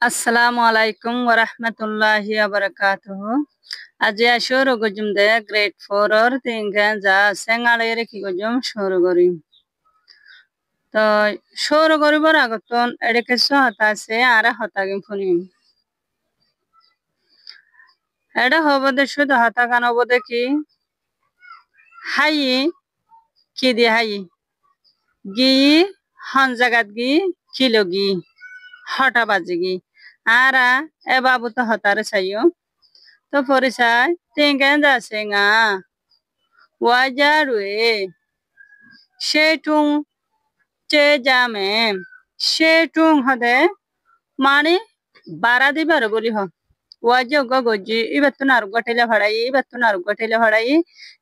Assalamu alaikum wa rahmatullahi wa barakatuh. Aji ashuru gujum de grade 4 or tingan ja sengalere ki gujum shuru gorim. To shuru goribor agoton edekeso hata se ara hotagim funim. Eda hobode shudu hata kan obode ki hayi ki di hayi. Gi hanjagat gi kilogi hota bajigi. Ara e babu to hotare sayo. To porisai tingan ja senga wajarwe shetung che jame shetung hode mani baradi bar boli ho wajo gogoji ibatun ar gotele bhadai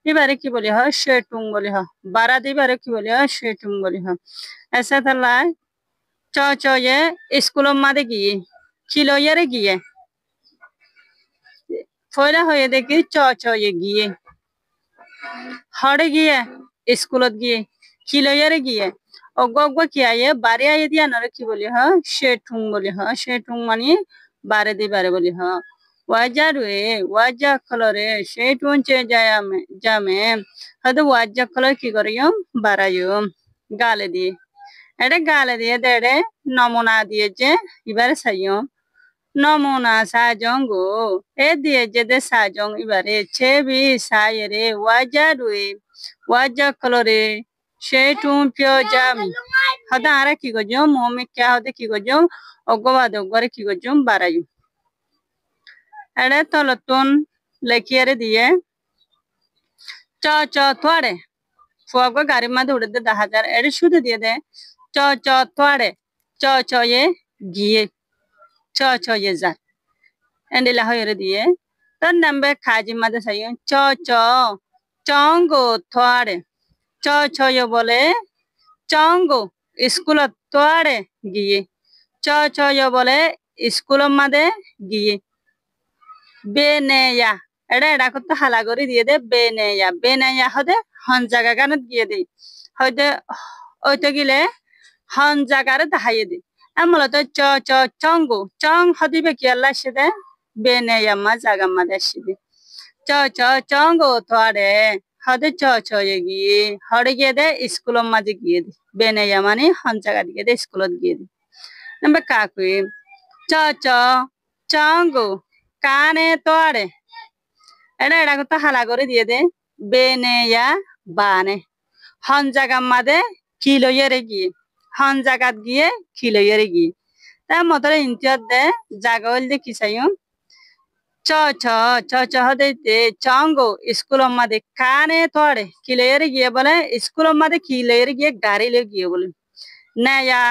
ibare ki boli ho shetung boli ho baradi bare ki boli ho shetung boli ho ऐसा थला cho ye स्कूलों मादे गिये kilo यरे गिये ফয়লা হয়ে দেখি চ গিয়ে হড়ে গিয়ে স্কুলত গিয়ে কিলয়ারে গিয়ে অগ্গ কি আয়ে বারে আয়ে দিয়া নরে কি বলি হ শেঠুং মানে বারে দি বারে বলি হ ওয়াজারুয়ে ওয়াজা কলরে শেঠুন চে জামে হদু ওয়াজা কলর কি করিও বারায়ো গালে দিয়ে এটা গালে দিয়ে দেড়ে নমুনা দিয়ে যে এবারে সাইও নমুনা সাজঙ্গো এ দিয়ে যেদে সাজং এবারে চেবি সাইরে ওয়াজা কলরে শেঠুন পিও জামি হদা আরা কি গজো মোমে ক্যা হদে কি গজো অগবাদ অগরে কি গজো বারায়ু এড়ে তলতুন লেখিয়ারে দিয়ে চ তোয়ারে ফুয়াগো গাড়ি মাঝে উড়ে দে 10,000 এড়ে শুধু দিয়ে দে চ তোয়ারে চ ye গিয়ে চ ye যা এন্ডিলা হইরে দিয়ে তোর নামবে খাজি মাঝে সাইও চ চঙ্গো তোয়ারে চ yo বলে চঙ্গো স্কুলত তোয়ারে গিয়ে চ yo বলে স্কুল মাঝে গিয়ে বেনেয়া এড়া করতে হালা করে দিয়ে দে বেনেয়া হদে হন জায়গা গানত গিয়ে দে হয়তো ওইতো গিলে হন জায়গারে দাহাইয়ে দে আমল তো চঙ্গো চং হদিবে কি আল্লাহ সেদে বেনেয়া মা জায়গা মা দেশি দে চঙ্গো তোয়ারে হদে চ গিয়ে হড়ে গিয়ে দে স্কুল মাঝে গিয়ে দে বেনেয়া মানে হন জায়গা দিয়ে দে স্কুলত গিয়ে দে নাম্বার কাকুই চ চঙ্গো কানে তোয়ারে এড়া করতে হালা করে দিয়ে দে বেনেয়া বানে হন জায়গা মাদে কিলইয়ারে গিয়ে হন জায়গাত গিয়ে কিলইয়ারে গিয়ে তার মতরে ইন্তিয়াত দে জায়গা হইল দে কি চাইও চ হদে চঙ্গো স্কুল মাদে কানে তোয়ারে কিলইয়ারে গিয়ে বলে স্কুল মাদে কিলইয়ারে গিয়ে গাড়ি লে গিয়ে বলে নেয়া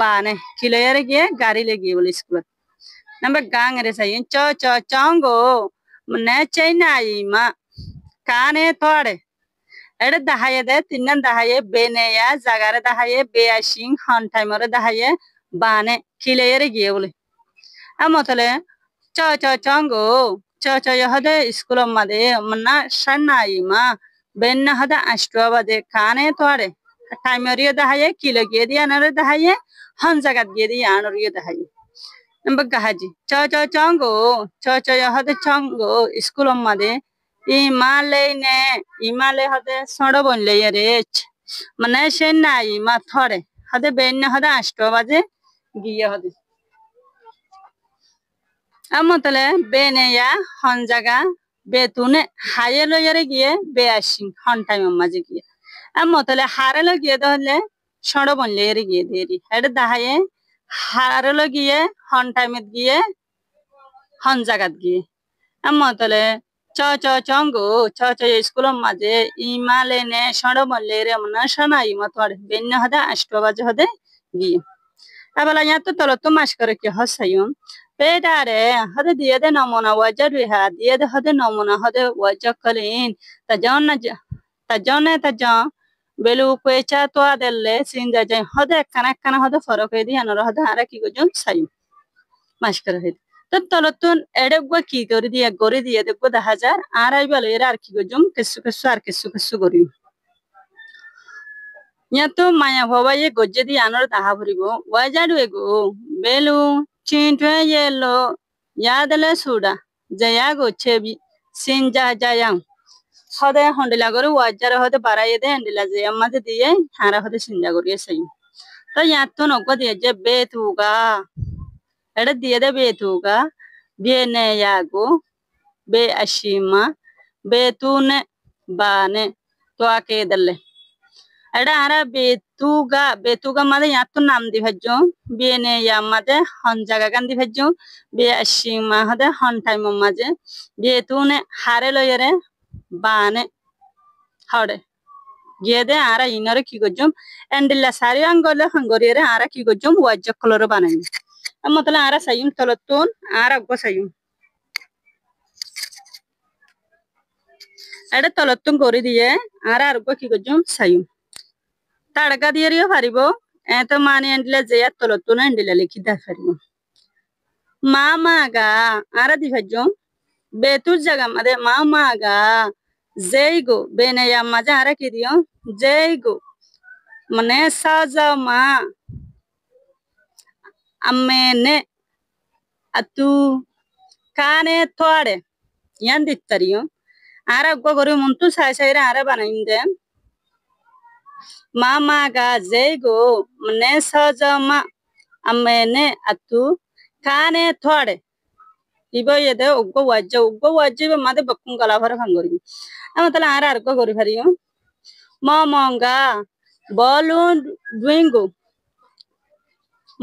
বানে কিলইয়ারে গিয়ে গাড়ি লে গিয়ে বলে স্কুল নাম্বার গাং রে চাইও চঙ্গো ne china ima kane thore ede dahaye de tinnan dahaye beneya jagare dahaye beashing hon timeore dahaye bane kileyere giye bole amotole chongo yo hade school made manna shanna ima benna hada ashtwa bade kane thore timeore dahaye kilo giye diya nare dahaye hon jagat giye diya anore dahaye Bagahaji, chongo, yo hade chongo, school made, imale hade soda bonle yarech, maneshe nai ma thore, hade benna hade ashto baje, giye hade. Amotale beneya honjaga betune hayelo yare giye beashing hon time maje giye. Amotale harelo giye dole soda bonle yare giye deri. Hede dahaye হারলো গিয়ে হন টাইমে গিয়ে হন জাগাত গিয়ে আমতলে চঙ্গো school মাঝে ইমালে নে সড় মল্লে রে মনা সানা ইমা তোর বেন্য হদে 8 বাজে হদে গিয়ে আবার ইয়া তো তল তো মাস করে কি হসাইও পেডারে হদে দিয়ে দে নমুনা ওয়াজার রিহা দিয়ে দে হদে নমুনা হদে ওয়াজা কলিন তা জন বেলু পেচা তো আদেলে সিনজা যাই হদে কানা হদে ফরক হই দি আনর হদে আরা কি গজম সাই মাস করে হই তো তলতুন এডগো কি করে দিয়ে দেখো 10,000 আর আইবালে এর আর কি গজম কিছু আর কিছু করি nya to maya bhova ye gojje di anor taha buribo wajadu ego belu chintwe yelo yadale suda jayago chebi sinja jayang hode hondila goru wajara hode baraye de handila je amade diye hara hode sinja goriye sai to yatto nokko diye je betuga eda diye de betuga biene yago be ashima betune bane to akedalle eda ara betuga made yatto nam di bhajjo biene ya made hon jaga gan di bhajjo be ashima hode hon time maje betune hare loyere bane hode gede ara inore ki gojum endilla sari angole hangoriere ara ki gojum wajja koloro banani amotala ara sayum tolotun ara go sayum ede tolotun gori diye ara argo ki gojum sayum tadga diyeriyo haribo eto mani endilla zeya tolotun endilla likida haribo mama ga ara di bhajum betur jaga made mama ga zeigo bene ya maja ara ki diyo zeigo mane saja ma amene atu kane toade yandittariyo ara gogori muntu sai sai ara banainde mama ga zeigo mane saja ma amene atu kane toade ibo yede uggo wajje be made bakkun gala phara khangori amatala ara argo gori phariyo momonga bolun dwingo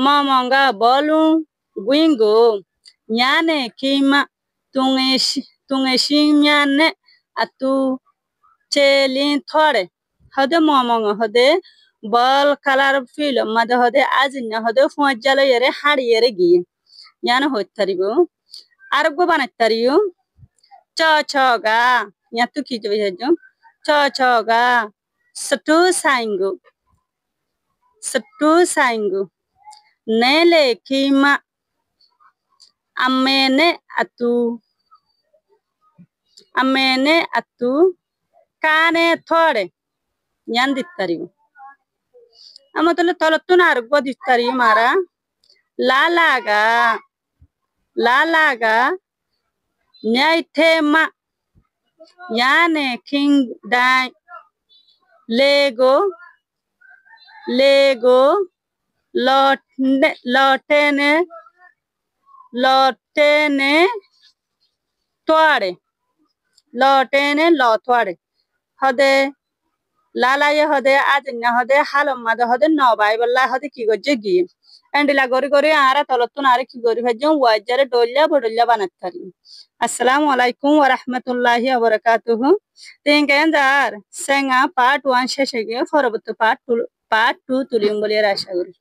momonga bolun gwingo nyane kima tungeshi nyane atu chelin thore hode momonga hode bol color fil made hode azinna hode fuajalo yere hari yere gi nyane hottaribo argo banattariyo choga nyatu kijo hejo choga stu saingo nele kima amene atu kane thore nyandittariyo amatole tolottun argo dittari mara lalaga nyaitema yane king dai lego lotene toare lotware hode lalaye hode ajnya hode halomade hode nobai balla hode ki gojje gi endila gori ara tolottun ara ki gori bhajjum wajjare dolla banattari assalamu alaikum wa rahmatullahi wa barakatuh tingendar senga part 1 sheshege forobuttu part 2 tulim boli rasha gori